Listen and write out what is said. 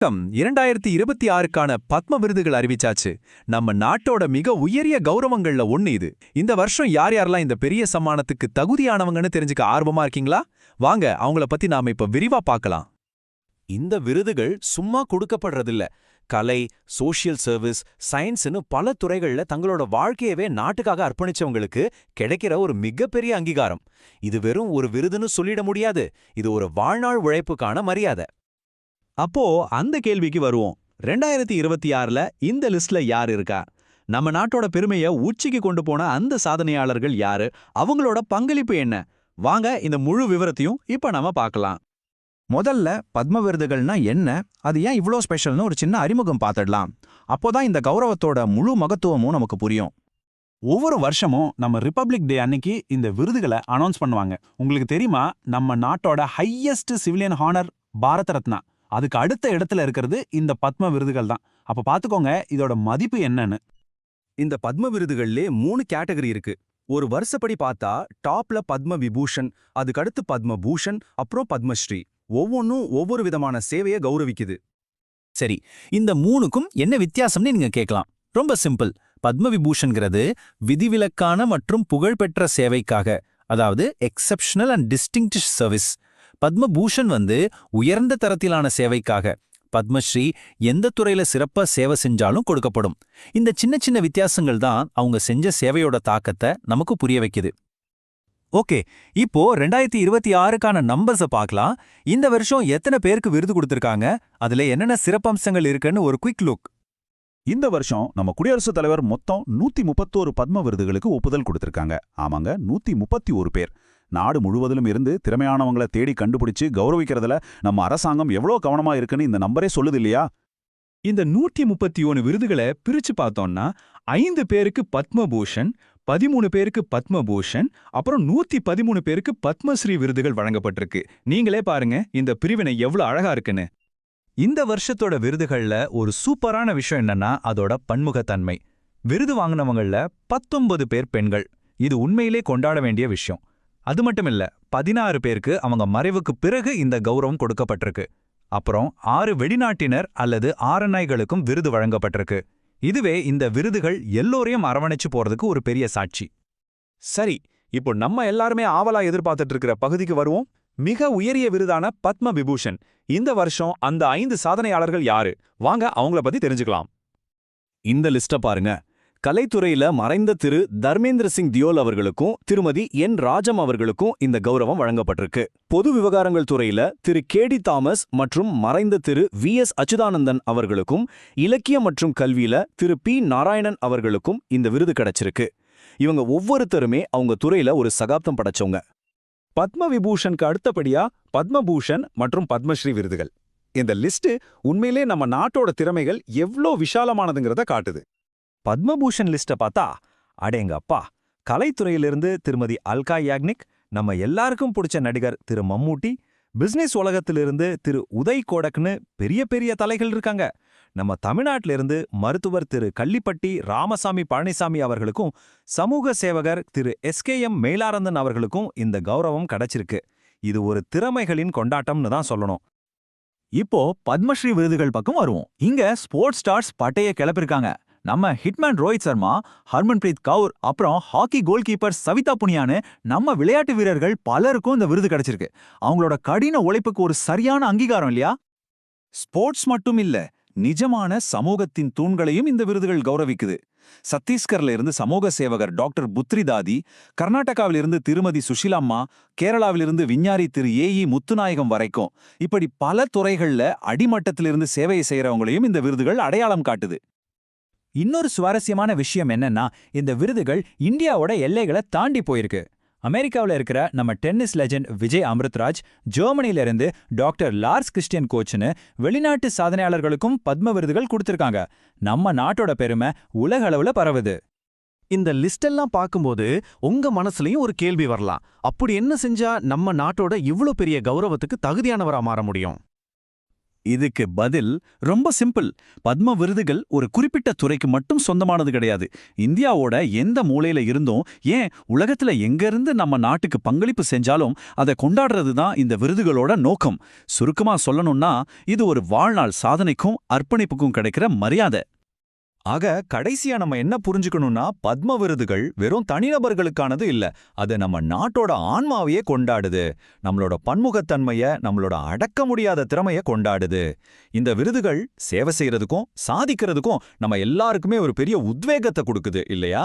வணக்கம். 2026க்கான பத்ம விருதுகள் அறிவிச்சாச்சு. நம்ம நாட்டோட மிக உயரிய கௌரவங்கள்ல ஒண்ணு இது. இந்த வருஷம் யார் யாரெல்லாம் இந்த பெரிய சம்மானத்துக்கு தகுதியானவங்கன்னு தெரிஞ்சுக்க ஆர்வமா இருக்கீங்களா? வாங்க, அவங்கள பத்தி நாம இப்ப விரிவா பார்க்கலாம். இந்த விருதுகள் சும்மா கொடுக்கப்படுறதில்ல. கலை, சோஷியல் சர்வீஸ், சயின்ஸ்னு பல துறைகள்ல தங்களோட வாழ்க்கையவே நாட்டுக்காக அர்ப்பணிச்சவங்களுக்கு கிடைக்கிற ஒரு மிகப்பெரிய அங்கீகாரம். இது வெறும் ஒரு விருதுன்னு சொல்லிட முடியாது. இது ஒரு வாழ்நாள் உழைப்புக்கான மரியாதை. அப்போ அந்த கேள்விக்கு வருவோம். 2026ல இந்த லிஸ்ட்ல யார் இருக்கா? நம்ம நாட்டோட பெருமையை உச்சிக்கு கொண்டு போன அந்த சாதனையாளர்கள் யாரு? அவங்களோட பங்களிப்பு என்ன? வாங்க, இந்த முழு விவரத்தையும் இப்ப நாம பார்க்கலாம். முதல்ல பத்ம விருதுகள்னா என்ன, அது ஏன் இவ்ளோ ஸ்பெஷல்னு ஒரு சின்ன அறிமுகம் பார்த்துடலாம். அப்போதான் இந்த கௌரவத்தோட முழு மகத்துவமும் நமக்கு புரியும். ஒவ்வொரு வருஷமும் நம்ம ரிபப்ளிக் டே அன்னைக்கு இந்த விருதுகளை அனௌன்ஸ் பண்ணுவாங்க. உங்களுக்கு தெரியுமா, நம்ம நாட்டோட highest civilian honour Bharat Ratna, அதுக்கு அடுத்த இடத்துல இருக்கிறது இந்த பத்ம விருதுகள் தான். அப்ப பாத்துக்கோங்க இதோட மதிப்பு என்னன்னு. இந்த பத்ம விருதுகள்லே 3 கேட்டகரி இருக்கு. ஒரு வருஷப்படி பார்த்தா டாப்ல பத்ம விபூஷன், அதுக்கடுத்து பத்ம பூஷன், அப்புறம் பத்மஸ்ரீ. ஒவ்வொன்றும் ஒவ்வொரு விதமான சேவையை கௌரவிக்குது. சரி, இந்த 3க்கும் என்ன வித்தியாசம்னு நீங்க கேட்கலாம். ரொம்ப சிம்பிள். பத்ம விபூஷன்கிறது விதிவிலக்கான மற்றும் புகழ்பெற்ற சேவைக்காக, அதாவது எக்ஸெப்ஷனல் அண்ட் டிஸ்டிங்க்டிஷ் சர்வீஸ். பத்மபூஷன் உயர்ந்த தரத்திலான சேவைக்காக. பத்மஸ்ரீ எந்த துறையில சிறப்பா சேவை செஞ்சாலும் கொடுக்கப்படும். இந்த சின்ன சின்ன வித்தியாசங்கள் தான் அவங்க செஞ்ச சேவையோட தாக்கத்தை நமக்கு புரிய வைக்குது. ஓகே, இப்போ 2026க்கான நம்பர்ஸை பார்க்கலாம். இந்த வருஷம் எத்தனை பேருக்கு விருது கொடுத்திருக்காங்க, அதுல என்னென்ன சிறப்பம்சங்கள் இருக்குன்னு ஒரு குயிக் லுக். இந்த வருஷம் நம்ம குடியரசுத் தலைவர் மொத்தம் 131 பத்ம விருதுகளுக்கு ஒப்புதல் கொடுத்திருக்காங்க. ஆமாங்க, 131 பேர். நாடு முழுவதிலும் இருந்து திறமையானவங்களை தேடி கண்டுபிடிச்சு கௌரவிக்கிறதுல நம்ம அரசாங்கம் எவ்வளோ கவனமா இருக்குன்னு இந்த நம்பரே சொல்லுது இல்லையா? இந்த 131 விருதுகளை பிரிச்சு பார்த்தோம்னா 5 பேருக்கு பத்மபூஷன், 13 பேருக்கு பத்மபூஷன், அப்புறம் 113 பேருக்கு பத்மஸ்ரீ விருதுகள் வழங்கப்பட்டிருக்கு. நீங்களே பாருங்க இந்த பிரிவினை எவ்வளவு அழகா இருக்குன்னு. இந்த வருஷத்தோட விருதுகள்ல ஒரு சூப்பரான விஷயம் என்னன்னா அதோட பன்முகத்தன்மை. விருது வாங்கினவங்கள 19 பேர் பெண்கள். இது உண்மையிலே கொண்டாட வேண்டிய விஷயம். அது மட்டும் இல்ல, 16 பேருக்கு அவங்க மறைவுக்கு பிறகு இந்த கௌரவம் கொடுக்கப்பட்டிருக்கு. அப்புறம் 6 வெளிநாட்டினர் அல்லது ஆர்என்ஐகளுக்கும் விருது வழங்கப்பட்டிருக்கு. இதுவே இந்த விருதுகள் எல்லோரையும் அரவணைச்சு போறதுக்கு ஒரு பெரிய சாட்சி. சரி, இப்போ நம்ம எல்லாருமே ஆவலா எதிர்பார்த்துட்டு இருக்கிற பகுதிக்கு வருவோம். மிக உயரிய விருதான பத்ம விபூஷன். இந்த வருஷம் அந்த 5 சாதனையாளர்கள் யாரு? வாங்க அவங்கள பத்தி தெரிஞ்சுக்கலாம். இந்த லிஸ்ட பாருங்க. கலைத்துறையில மறைந்த திரு தர்மேந்திர சிங் தியோல் அவர்களுக்கும் திருமதி என் ராஜம் அவர்களுக்கும் இந்த கௌரவம் வழங்கப்பட்டிருக்கு. பொது விவகாரங்கள் துறையில திரு கேடி தாமஸ் மற்றும் மறைந்த திரு VS அச்சுதானந்தன் அவர்களுக்கும், இலக்கியம் மற்றும் கல்வியில திரு P நாராயணன் அவர்களுக்கும் இந்த விருது கிடைச்சிருக்கு. இவங்க ஒவ்வொருத்தருமே அவங்க துறையில ஒரு சகாப்தம் படைச்சவங்க. பத்ம விபூஷனுக்கு அடுத்தபடியா பத்மபூஷன் மற்றும் பத்மஸ்ரீ விருதுகள். இந்த லிஸ்ட் உண்மையிலே நம்ம நாட்டோட திறமைகள் எவ்ளோ விஷாலமானதுங்கிறத காட்டுது. பத்மபூஷன் லிஸ்ட பார்த்தா அடேங்கப்பா, கலைத்துறையிலிருந்து திருமதி அல்கா யாக்னிக், நம்ம எல்லாருக்கும் பிடிச்ச நடிகர் திரு மம்மூட்டி, பிசினஸ் உலகத்திலிருந்து திரு உதய் கோடக்னு பெரிய பெரிய தலைகள் இருக்காங்க. நம்ம தமிழ்நாட்டிலிருந்து மருத்துவர் திரு கள்ளிப்பட்டி ராமசாமி பழனிசாமி அவர்களுக்கும், சமூக சேவகர் திரு SKM மேலானந்தன் அவர்களுக்கும் இந்த கௌரவம் கிடைச்சிருக்கு. இது ஒரு திறமைகளின் கொண்டாட்டம்னு தான் சொல்லணும். இப்போ பத்மஸ்ரீ விருதுகள் பக்கம் வருவோம். இங்க ஸ்போர்ட்ஸ் ஸ்டார்ஸ் பட்டைய கிளப்பிருக்காங்க. நம்ம ஹிட்மேன் ரோஹித் சர்மா, ஹர்மன்பிரீத் கவுர், அப்புறம் ஹாக்கி கோல் கீப்பர் சவிதா புனியான்னு நம்ம விளையாட்டு வீரர்கள் பலருக்கும் இந்த விருது கிடைச்சிருக்கு. அவங்களோட கடின உழைப்புக்கு ஒரு சரியான அங்கீகாரம் இல்லையா? ஸ்போர்ட்ஸ் மட்டும் இல்ல, நிஜமான சமூகத்தின் தூண்களையும் இந்த விருதுகள் கௌரவிக்குது. சத்தீஸ்கர்ல இருந்து சமூக சேவகர் டாக்டர் புத்ரிதாதி, கர்நாடகாவிலிருந்து திருமதி சுஷிலாம்மா, கேரளாவிலிருந்து விஞ்ஞானி திரு AE முத்துநாயகம் வரைக்கும் இப்படி பல துறைகள்ல அடிமட்டத்திலிருந்து சேவையை செய்யறவங்களையும் இந்த விருதுகள் அடையாளம் காட்டுது. இன்னொரு சுவாரஸ்யமான விஷயம் என்னன்னா, இந்த விருதுகள் இந்தியாவோட எல்லைகளை தாண்டி போயிருக்கு. அமெரிக்காவில் இருக்கிற நம்ம டென்னிஸ் லெஜெண்ட் விஜய் அமிர்த்ராஜ், ஜெர்மனில இருந்து டாக்டர் லார்ஸ் கிறிஸ்டியன் கோச்னு வெளிநாட்டு சாதனையாளர்களுக்கும் பத்ம விருதுகள் கொடுத்திருக்காங்க. நம்ம நாட்டோட பெருமை உலக அளவுல பரவுது. இந்த லிஸ்டெல்லாம் பார்க்கும்போது உங்க மனசுலயும் ஒரு கேள்வி வரலாம். அப்படி என்ன செஞ்சா நம்ம நாட்டோட இவ்ளோ பெரிய கௌரவத்துக்கு தகுதியானவரா மாற முடியும்? இதுக்கு பதில் ரொம்ப சிம்பிள். பத்ம விருதுகள் ஒரு குறிப்பிட்ட துறைக்கு மட்டும் சொந்தமானது கிடையாது. இந்தியாவோட எந்த மூலையில இருந்தும், ஏன் உலகத்துல எங்க இருந்து நம்ம நாட்டுக்கு பங்களிப்பு செஞ்சாலும் அதை கொண்டாடுறது தான் இந்த விருதுகளோட நோக்கம். சுருக்கமா சொல்லணும்னா இது ஒரு வாழ்நாள் சாதனைக்கும் அர்ப்பணிப்புக்கும் கிடைக்கிற மரியாதை. ஆக கடைசியா நம்ம என்ன புரிஞ்சுக்கணும்னா, பத்ம விருதுகள் வெறும் தனிநபர்களுக்கானது இல்ல, அது நம்ம நாட்டோட ஆன்மாவையே கொண்டாடுது. நம்மளோட பன்முகத்தன்மைய, நம்மளோட அடக்க முடியாத திறமைய கொண்டாடுது. இந்த விருதுகள் சேவை செய்யறதுக்கும் சாதிக்கிறதுக்கும் நம்ம எல்லாருக்குமே ஒரு பெரிய உத்வேகத்தை கொடுக்குது இல்லையா?